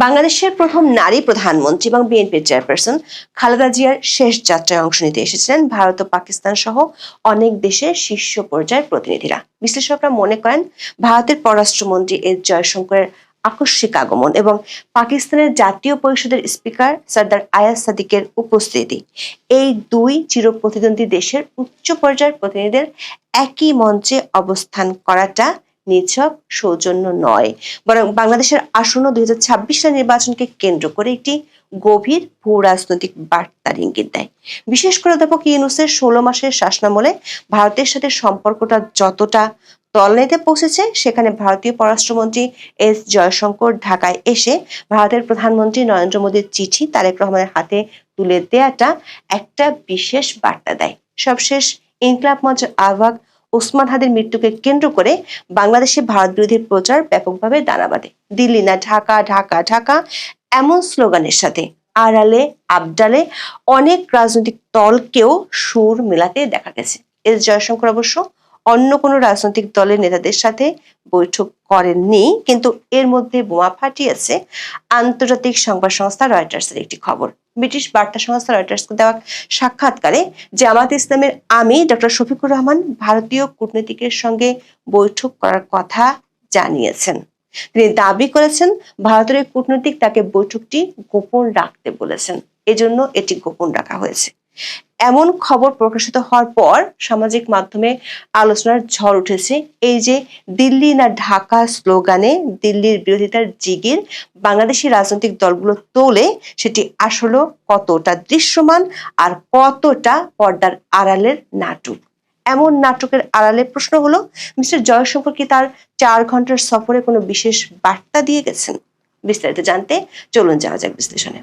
বাংলাদেশের প্রথম নারী প্রধানমন্ত্রী এবং বিএনপির চেয়ারপারসন খালেদা জিয়ার শেষ যাত্রায় অংশ নিতে এসেছিলেন ভারত ও পাকিস্তান সহ অনেক দেশের শীর্ষ পর্যায়ের প্রতিনিধিরা। বিশ্লেষকরা মনে করেন ভারতের পররাষ্ট্রমন্ত্রী এস জয়শঙ্করের আকস্মিক আগমন এবং পাকিস্তানের জাতীয় পরিষদের স্পিকার সরদার আয়াজ সাদিকের উপস্থিতি এই দুই চিরপ্রতিদ্বন্দ্বী দেশের উচ্চ পর্যায়ের প্রতিনিধিদের একই মঞ্চে অবস্থান করাটা নিছক সৌজন্য নয়, বরং বাংলাদেশের আসন্ন 2026 সালের নির্বাচনকে কেন্দ্র করে একটি গভীর ভূ রাজনৈতিক বার্তার ইঙ্গিত দেয়। বিশেষ করে অধ্যাপক ইউনূসের 16 মাসের শাসনামলে ভারতের সাথে সম্পর্কটা যতটা তলনেতে পৌঁছেছে, সেখানে ভারতীয় পররাষ্ট্রমন্ত্রী এস জয়শঙ্কর ঢাকায় এসে ভারতের প্রধানমন্ত্রী নরেন্দ্র মোদীর চিঠি তারেক রহমানের হাতে তুলে দেয়াটা একটা বিশেষ বার্তা দেয়। সবশেষ ইনকিলাব মঞ্চের আহ্বায়ক ওসমান হাদির মৃত্যুকে কেন্দ্র করে বাংলাদেশে ভারত বিরোধী প্রচার ব্যাপকভাবে দানা বাঁধে। দিল্লি না ঢাকা, ঢাকা ঢাকা এমন স্লোগানের সাথে আড়ালে আবডালে অনেক রাজনৈতিক দলকেও সুর মেলাতে দেখা গেছে। এস জয়শঙ্কর অবশ্য অন্য কোনো রাজনৈতিক দলের নেতাদের সাথে বৈঠক করেননি, কিন্তু এর মধ্যে বোমা ফাটিয়েছে আন্তর্জাতিক সংবাদ সংস্থা রয়টার্সের একটি খবর। ব্রিটিশ বার্তা সংস্থা রয়টার্সকে দেওয়া সাক্ষাৎকারে জামাত ইসলামের আমির ডক্টর শফিকুর রহমান ভারতীয় কূটনীতিকের সঙ্গে বৈঠক করার কথা জানিয়েছেন। তিনি দাবি করেছেন ভারতের কূটনীতিক তাকে বৈঠকটি গোপন রাখতে বলেছেন, এজন্য এটি গোপন রাখা হয়েছে। এমন খবর প্রকাশিত হওয়ার পর সামাজিক মাধ্যমে আলোচনার ঝড় উঠেছে। এই যে দিল্লি না ঢাকা স্লোগানে দিল্লির বিরোধিতার জিগির বাংলাদেশি রাজনৈতিক দলগুলো তোলে, সেটি আসলে কতটা দৃশ্যমান আর কতটা পর্দার আড়ালের নাটক। এমন নাটকের আড়ালে প্রশ্ন হলো, মিস্টার জয়শঙ্কর কি তার 4 ঘন্টার সফরে কোনো বিশেষ বার্তা দিয়ে গেছেন? বিস্তারিত জানতে চলুন যাওয়া যাক বিশ্লেষণে।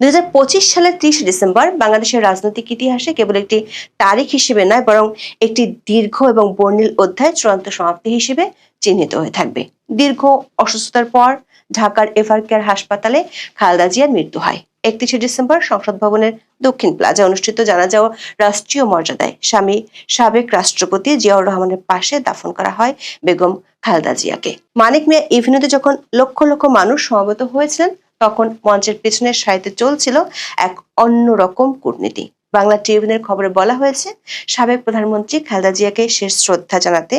2025 সালের 30 ডিসেম্বর বাংলাদেশের রাজনৈতিক ইতিহাসে কেবল একটি তারিখ হিসেবে নয়, বরং একটি দীর্ঘ এবং বর্ণিল অধ্যায় চূড়ান্ত সমাপ্তি হিসেবে চিহ্নিত হয়ে থাকবে। দীর্ঘ অসুস্থতার পর ঢাকার এভারকেয়ার হাসপাতালে খালেদা জিয়ার মৃত্যু হয়। 31 ডিসেম্বর সংসদ ভবনের দক্ষিণ প্লাজা অনুষ্ঠিত জানাজা ও রাষ্ট্রীয় মর্যাদায় সাবেক রাষ্ট্রপতি জিয়াউর রহমানের পাশে দাফন করা হয় বেগম খালেদা জিয়াকে। মানিক মিয়া এভিনিউতে যখন লক্ষ লক্ষ মানুষ সমবেত হয়েছিলেন, তখন মঞ্চের পেছনের সারিতে চলছিল এক অন্যরকম কূটনীতি। বাংলা ট্রিবিউনের খবরে বলা হয়েছে, সাবেক প্রধানমন্ত্রী খালেদা জিয়াকে শেষ শ্রদ্ধা জানাতে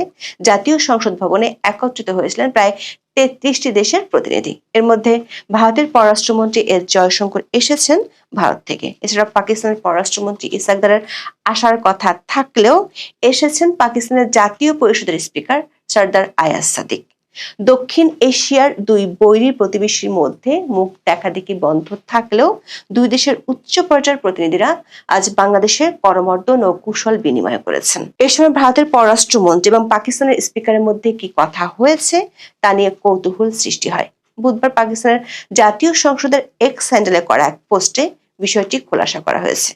জাতীয় সংসদ ভবনে একত্রিত হয়েছিলেন প্রায় 33টি দেশের প্রতিনিধি। এর মধ্যে ভারতের পররাষ্ট্রমন্ত্রী এস জয়শঙ্কর এসেছেন ভারত থেকে। এছাড়া পাকিস্তানের পররাষ্ট্রমন্ত্রী ইসাক দারের আসার কথা থাকলেও এসেছেন পাকিস্তানের জাতীয় পরিষদের স্পিকার সরদার আয়াজ সাদিক। দক্ষিণ এশিয়ার দুই বৈরী প্রতিবেশীর মধ্যে মুখ দেখাদেখি বন্ধ থাকলেও দুই দেশের উচ্চ পর্যায়ের প্রতিনিধিরা আজ বাংলাদেশের করমর্দন ও কুশল বিনিময় করেছেন। এ সময় ভারতের পররাষ্ট্রমন্ত্রী এবং পাকিস্তানের স্পিকারের মধ্যে কি কথা হয়েছে তা নিয়ে কৌতূহল সৃষ্টি হয়। বুধবার পাকিস্তানের জাতীয় সংসদের এক্স হ্যান্ডেলে করা এক পোস্টে বিষয়টি খোলাসা করা হয়েছে।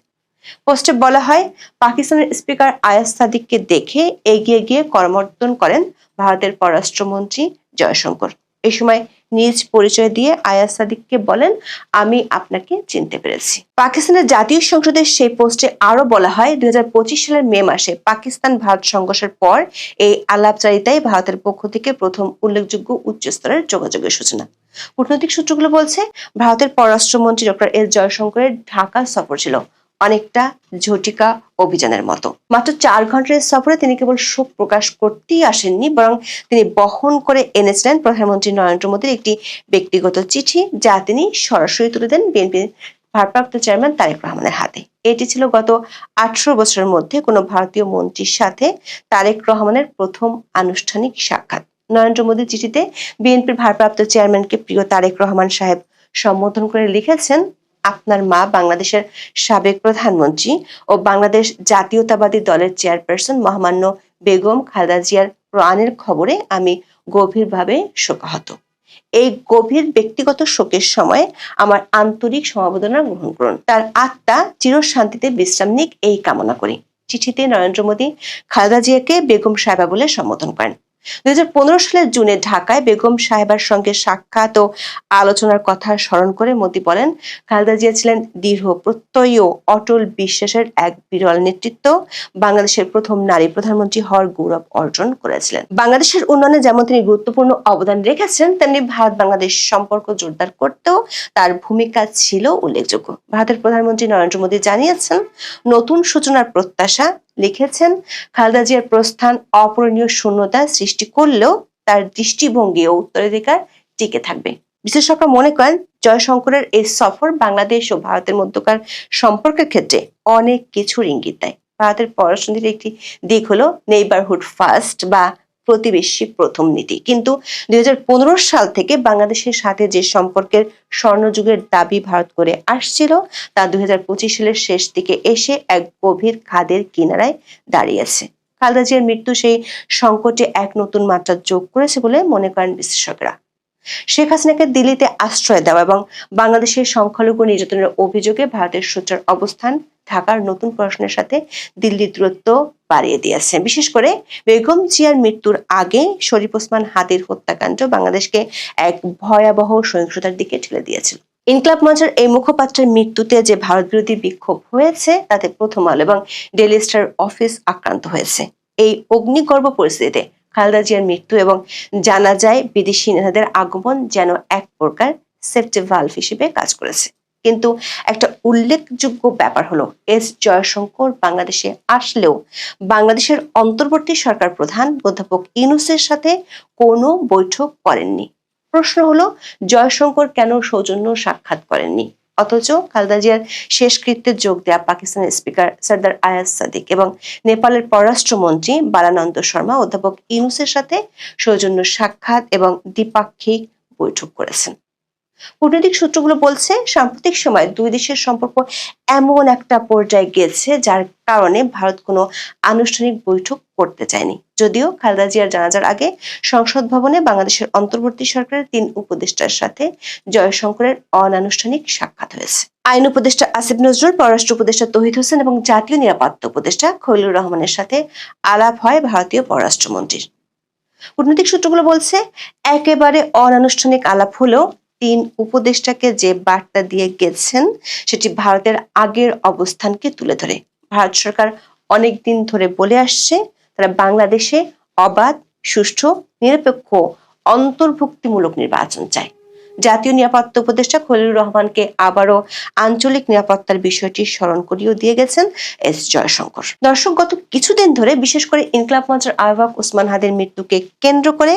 পোস্টে বলা হয়, পাকিস্তানের স্পিকার আয়াজ সাদিককে দেখে এগিয়ে গিয়ে করমর্দন করেন ভারতের পররাষ্ট্রমন্ত্রী জয়শঙ্কর। এই সময় নিজ পরিচয় দিয়ে আয়াজ সাদিককে বলেন, আমি আপনাকে চিনতে পেরেছি। পাকিস্তানের জাতীয় সংসদের সেই পোস্টে আরো বলা হয়, 2025 সালের মে মাসে পাকিস্তান ভারত সংঘর্ষের পর এই আলাপচারিতায় ভারতের পক্ষ থেকে প্রথম উল্লেখযোগ্য উচ্চস্তরের যোগাযোগের সূচনা। কূটনৈতিক সূত্রগুলো বলছে, ভারতের পররাষ্ট্রমন্ত্রী ডক্টর এস জয়শঙ্করের ঢাকা সফর ছিল অনেকটা ঝটিকা অভিযানের মতো। মাত্র 4 ঘন্টার সফরে তিনি কেবল শোক প্রকাশ করতেই আসেননি, বরং তিনি বহন করে এনেছিলেন প্রধানমন্ত্রী নরেন্দ্র মোদীর একটি ব্যক্তিগত চিঠি, যা তিনি সরাসরি তুলে দেন বিএনপির ভারপ্রাপ্ত চেয়ারম্যান তারেক রহমানের হাতে। এটি ছিল গত 18 বছরের মধ্যে কোনো ভারতীয় মন্ত্রীর সাথে তারেক রহমানের প্রথম আনুষ্ঠানিক সাক্ষাৎ। নরেন্দ্র মোদীর চিঠিতে বিএনপির ভারপ্রাপ্ত চেয়ারম্যানকে প্রিয় তারেক রহমান সাহেব সম্বোধন করে লিখেছেন, আপনার মা বাংলাদেশের সাবেক প্রধানমন্ত্রী ও বাংলাদেশ জাতীয়তাবাদী দলের চেয়ারপারসন মহামান্য বেগম খালেদা জিয়ার প্রাণের খবরে আমি গভীরভাবে শোকাহত। এই গভীর ব্যক্তিগত শোকের সময় আমার আন্তরিক সমবেদনা গ্রহণ করুন। তার আত্মা চিরশান্তিতে বিশ্রাম নিক এই কামনা করি। চিঠিতে নরেন্দ্র মোদী খালেদা জিয়াকে বেগম সাহেবা বলে সম্বোধন করেন। 2015 সালের জুনে ঢাকায় বেগম সাহেবার সঙ্গে সাক্ষাৎ ও আলোচনার কথা স্মরণ করে মোদি বলেন, খালেদা জিয়া ছিলেন দৃঢ় প্রত্যয়ী ও অটল বিশ্বাসের এক বিরল নেতৃত্ব। বাংলাদেশের প্রথম নারী প্রধানমন্ত্রী হওয়ার গৌরব অর্জন করেছিলেন। বাংলাদেশের উন্নয়নে যেমন তিনি গুরুত্বপূর্ণ অবদান রেখেছেন, তেমনি ভারত বাংলাদেশ সম্পর্ক জোরদার করতেও তার ভূমিকা ছিল উল্লেখযোগ্য। ভারতের প্রধানমন্ত্রী নরেন্দ্র মোদী জানিয়েছেন, নতুন সূচনার প্রত্যাশা। লিখেছেন, খালেদা জিয়ার প্রস্থান অপূরণীয় শূন্যতা সৃষ্টি করলেও তার দৃষ্টিভঙ্গি ও উত্তরাধিকার টিকে থাকবে। বিশেষজ্ঞরা মনে করেন, জয়শঙ্করের এই সফর বাংলাদেশ ও ভারতের মধ্যকার সম্পর্কের ক্ষেত্রে অনেক কিছুর ইঙ্গিত দেয়। ভারতের পররাষ্ট্রনীতির একটি দিক হলো নেইবারহুড ফার্স্ট বা প্রতিবেশী প্রথম নীতি, কিন্তু 2015 সাল থেকে বাংলাদেশের সাথে যে সম্পর্কের স্বর্ণযুগের দাবি ভারত করে আসছিল, তা 2025 সালের শেষ দিকে এসে এক গভীর খাদের কিনারায় দাঁড়িয়েছে। খালেদা জিয়ার মৃত্যু সেই সংকটে এক নতুন মাত্রা যোগ করেছে বলে মনে করেন বিশ্লেষকরা। শেখ হাসিনাকে দিল্লিতে আশ্রয় দেওয়া এবং বাংলাদেশের সংখ্যালঘু নির্যাতনের অভিযোগে ভারতের সোচ্চার অবস্থান ঢাকার নতুন প্রশ্নের সাথে দিল্লির দূরত্ব বাড়িয়ে দিয়েছে। বিশেষ করে বেগম জিয়ার মৃত্যুর আগে শরীফ ওসমান হাদির হত্যাকাণ্ড বাংলাদেশকে এক ভয়াবহ সহিংসতার দিকে ঠেলে দিয়েছিল। ইনকলাব মঞ্চের এই মুখপাত্রের মৃত্যুতে যে ভারত বিরোধী বিক্ষোভ হয়েছে, তাতে প্রথম আলো এবং ডেইলি স্টার অফিস আক্রান্ত হয়েছে। এই অগ্নিগর্ভ পরিস্থিতিতে খালেদা জিয়ার মৃত্যু এবং জানাজায় বিদেশি নেতাদের আগমন যেন এক প্রকার সেফটি ভালভ হিসেবে কাজ করেছে। কিন্তু একটা উল্লেখযোগ্য ব্যাপার হলো, এস জয়শঙ্কর বাংলাদেশে আসলেও বাংলাদেশের অন্তর্বর্তী সরকার প্রধান অধ্যাপক ইউনূসের সাথে কোনো বৈঠক করেননি। প্রশ্ন হলো, জয়শঙ্কর কেন সৌজন্য সাক্ষাৎ করেননি? অথচ খালেদা জিয়ার শেষকৃত্যে যোগ দেয়া পাকিস্তানের স্পিকার সরদার আয়াজ সাদিক এবং নেপালের পররাষ্ট্রমন্ত্রী বালানন্দ শর্মা অধ্যাপক ইউনূসের সাথে সৌজন্য সাক্ষাৎ এবং দ্বিপাক্ষিক বৈঠক করেছেন। কূটনৈতিক সূত্রগুলো বলছে, সাম্প্রতিক সময়ে দুই দেশের সম্পর্ক এমন একটা পর্যায়ে গেছে যার কারণে ভারত কোনো আনুষ্ঠানিক বৈঠক করতে চায়নি। যদিও খালেদা জিয়ার জানাজার আগে সংসদ ভবনে বাংলাদেশের অন্তর্বর্তী সরকারের 3 উপদেষ্টার সাথে জয়শঙ্করের অনানুষ্ঠানিক সাক্ষাৎ হয়েছে। আইন উপদেষ্টা আসিফ নজরুল, পররাষ্ট্র উপদেষ্টা তৌহিদ হোসেন এবং জাতীয় নিরাপত্তা উপদেষ্টা খলিলুর রহমানের সাথে আলাপ হয় ভারতীয় পররাষ্ট্রমন্ত্রীর। কূটনৈতিক সূত্রগুলো বলছে, একেবারে অনানুষ্ঠানিক আলাপ হলেও 3 উপদেষ্টাকে যে বার্তা দিয়ে গেছেন, সেটি ভারতের আগের অবস্থানকে তুলে ধরে। ভারত সরকার অনেকদিন ধরে বলে আসছে, তারা বাংলাদেশে অবাধ, সুষ্ঠু, নিরপেক্ষ, অন্তর্ভুক্তিমূলক নির্বাচন চায়। জাতীয় নিরাপত্তা উপদেষ্টা খলিলুর রহমানকে আবারও আঞ্চলিক নিরাপত্তার বিষয়টি স্মরণ করিয়ে দিয়ে গেছেন এস জয়শঙ্কর। দর্শক, গত কিছুদিন ধরে বিশেষ করে ইনকলাব মঞ্চের আহ্বায়ক ওসমান হাদির মৃত্যুকে কেন্দ্র করে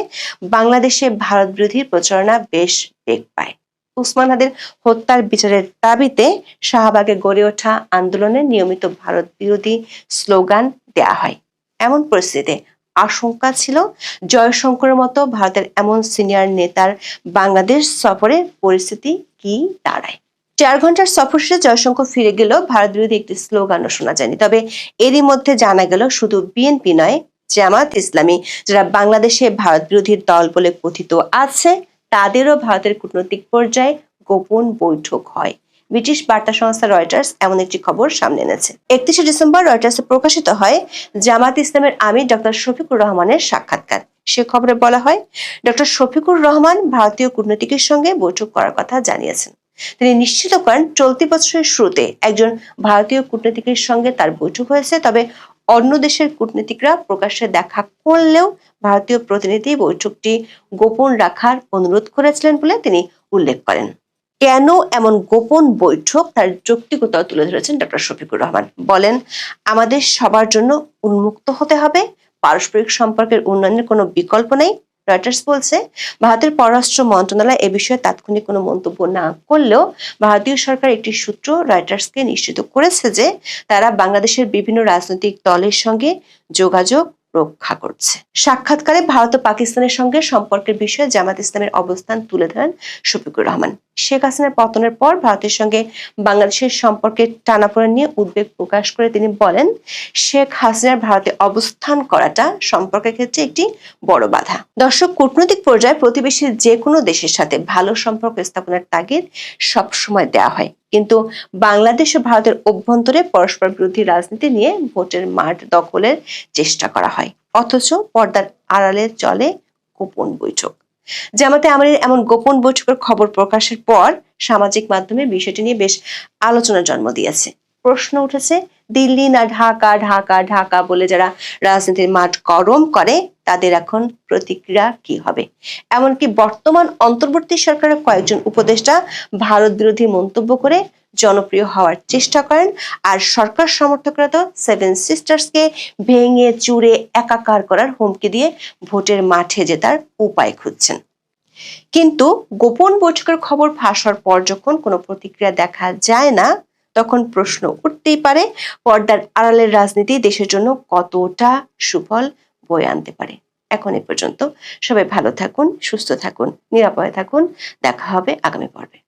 বাংলাদেশে ভারত বিরোধী প্রচারণা বেশ বেগ পায়। ওসমান হাদির হত্যার বিচারের দাবিতে শাহবাগে গড়ে ওঠা আন্দোলনে নিয়মিত ভারত বিরোধী স্লোগান দেয়া হয়। এমন পরিস্থিতিতে আশঙ্কা ছিল, জয়শঙ্করের মতো ভারতের এমন সিনিয়র নেতার বাংলাদেশ সফরে পরিস্থিতি কি দাঁড়ায়। 4 ঘন্টার সফর শেষে জয়শঙ্কর ফিরে গেল, ভারত বিরোধী একটি স্লোগানও শোনা যায়নি। তবে এরই মধ্যে জানা গেল, শুধু বিএনপি নয়, জামাত ইসলামী, যারা বাংলাদেশে ভারত বিরোধী দল বলে কথিত আছে, তাদেরও ভারতের কূটনৈতিক পর্যায়ে গোপন বৈঠক হয়। ব্রিটিশ বার্তা সংস্থা রয়টার্স এমন একটি খবর সামনে এনেছে। 31 ডিসেম্বর রয়টার্সে প্রকাশিত হয় জামাত ইসলামের আমির ডক্টর শফিকুর রহমানের সাক্ষাৎকার। সে খবরে বলা হয়, ডক্টর শফিকুর রহমান ভারতীয় কূটনীতিকের সঙ্গে বৈঠক করার কথা জানিয়েছেন। তিনি নিশ্চিত করেন, চলতি বছরের শুরুতে একজন ভারতীয় কূটনীতিকের সঙ্গে তার বৈঠক হয়েছে। তবে অন্য দেশের কূটনীতিকরা প্রকাশ্যে দেখা করলেও ভারতীয় প্রতিনিধি বৈঠকটি গোপন রাখার অনুরোধ করেছিলেন বলে তিনি উল্লেখ করেন। কেন এমন গোপন বৈঠক, তার যৌক্তিকতা তুলে ধরেছেন ডক্টর শফিকুর রহমান। বলেন, আমাদের সবার জন্য উন্মুক্ত হতে হবে, পারস্পরিক সম্পর্কের উন্নয়নের কোনো বিকল্প নেই। রয়টার্স বলছে, ভারতের পররাষ্ট্র মন্ত্রণালয় এ বিষয়ে তাৎক্ষণিক কোনো মন্তব্য না করলেও ভারতীয় সরকার একটি সূত্র রয়টার্সকে নিশ্চিত করেছে যে তারা বাংলাদেশের বিভিন্ন রাজনৈতিক দলের সঙ্গে যোগাযোগ রক্ষা করছে। সাক্ষাৎকারে ভারত ও পাকিস্তানের সঙ্গে সম্পর্কের বিষয়ে জামাত ইসলামের অবস্থান তুলে ধরেন শফিকুর রহমান। শেখ হাসিনার পতনের পর ভারতের সঙ্গে বাংলাদেশের সম্পর্কের টানাপোড়েন নিয়ে উদ্বেগ প্রকাশ করে তিনি বলেন, শেখ হাসিনার ভারতে অবস্থান করাটা সম্পর্কের ক্ষেত্রে একটি বড় বাধা। দর্শক, কূটনৈতিক পর্যায়ে প্রতিবেশী যে কোনো দেশের সাথে ভালো সম্পর্ক স্থাপনের তাগিদ সবসময় দেওয়া হয়, কিন্তু বাংলাদেশ ও ভারতের অভ্যন্তরে পরস্পর বিরোধী রাজনীতি নিয়ে ভোটের মাঠ দখলের চেষ্টা করা হয়। অথচ পর্দার আড়ালে চলে গোপন বৈঠক। জামাতে আমিরের এমন গোপন বৈঠকের খবর প্রকাশের পর সামাজিক মাধ্যমে বিষয়টি নিয়ে বেশ আলোচনার জন্ম দিয়েছে। প্রশ্ন উঠেছে, দিল্লি না ঢাকা, ঢাকা ঢাকা বলে যারা রাজনীতির মাঠ গরম করে তাদের এখন প্রতিক্রিয়া কি হবে? এমনকি বর্তমান অন্তর্বর্তী সরকারের কয়েকজন উপদেষ্টা ভারত বিরোধী মন্তব্য করে জনপ্রিয় হওয়ার চেষ্টা করেন, আর সরকার সমর্থকরা তো সেভেন সিস্টার্সকে ভেঙে চুরে একাকার করার হুমকি দিয়ে ভোটের মাঠে জেতার উপায় খুঁজছেন। কিন্তু গোপন বৈঠকের খবর ফাঁস হওয়ার পর যখন কোনো প্রতিক্রিয়া দেখা যায় না, তখন প্রশ্ন উঠতেই পারে, পর্দার আড়ালের রাজনীতি দেশের জন্য কতটা সুফল বয়ে আনতে পারে। এখন এ পর্যন্ত। সবাই ভালো থাকুন, সুস্থ থাকুন, নিরাপদে থাকুন। দেখা হবে আগামী পর্বে।